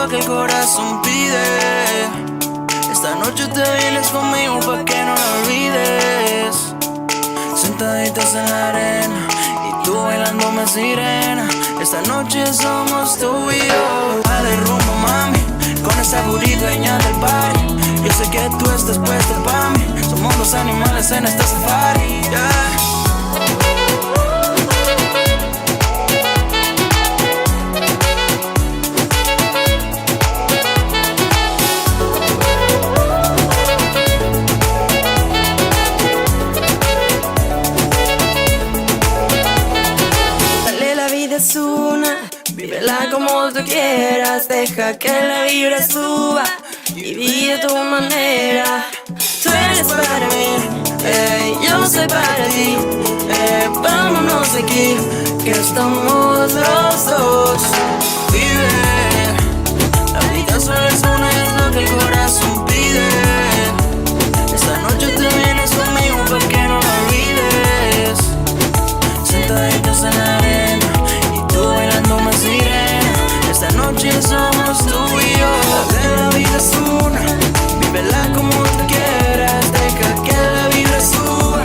lo que el corazón pide. Esta noche te vienes conmigo pa' que no lo olvides. Sentaditos en la arena y tú bailándome sirena. Esta noche somos tú y yo. Dale rumbo, mami, con esa booty dueña del party. Yo sé que tú estás puesta pa' mí. Somos dos animales en esta safari, yeah. Es una, vívela como tú quieras, deja que la vibra suba y vive a tu manera. Tú eres para mí, yo soy para ti, vámonos de aquí, que estamos los dos. Vive, la vida solo es una, es lo que el corazón pide. Esta noche te vienes conmigo pa' que no lo olvides. Sentaditos en la arena, bailándome sirena. Esta noche somos tú y yo. La vida es una, vívela como tú quieras. Deja que la vibra suba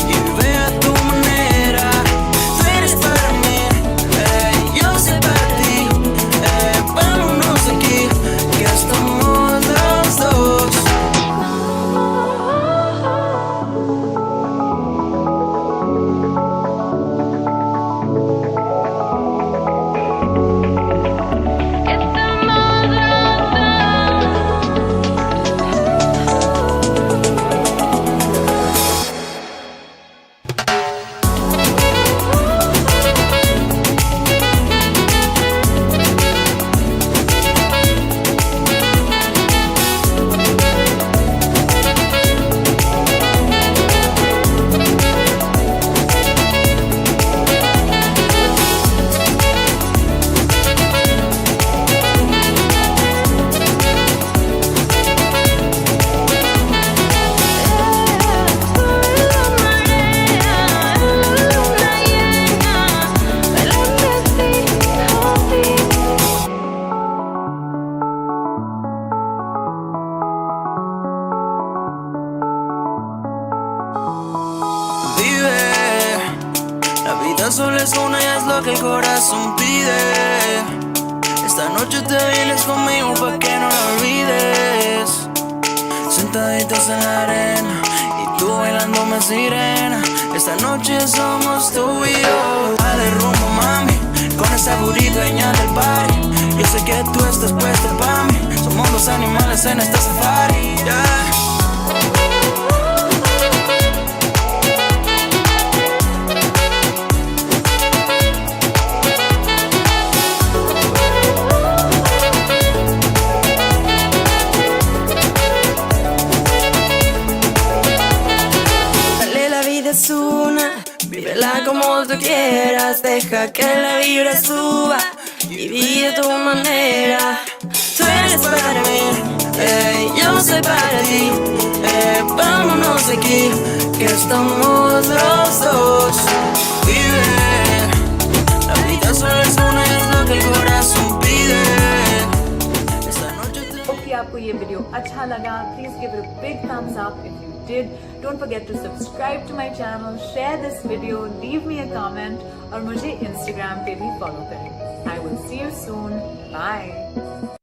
y vive a tu manera. Tú eres para mí, yo soy para ti, vámonos de aquí, que estamos los dos. La vida solo es una y es lo que el corazón pide. Esta noche te vienes conmigo pa' que no lo olvides. Sentaditos en la arena y tú bailándome sirena. Esta noche somos tú y yo. Dale rumbo, mami, con esa booty dueña del party. Yo sé que tú estás puesta pa' mí. Somos dos animales en esta safari, yeah. Es una, vívela como tú quieras, deja que la vibra suba y vive a tu manera. Tú eres para mí, yo soy para ti, vámonos de aquí, que estamos los dos. Vive, la vida solo es una, es lo que el corazón pide. Esta noche te... Okay, आपको ये वीडियो अच्छा लगा, please give it a big thumbs up if you did. Don't forget to subscribe to my channel, share this video, leave me a comment और मुझे Instagram पे भी follow करें. I will see you soon. Bye.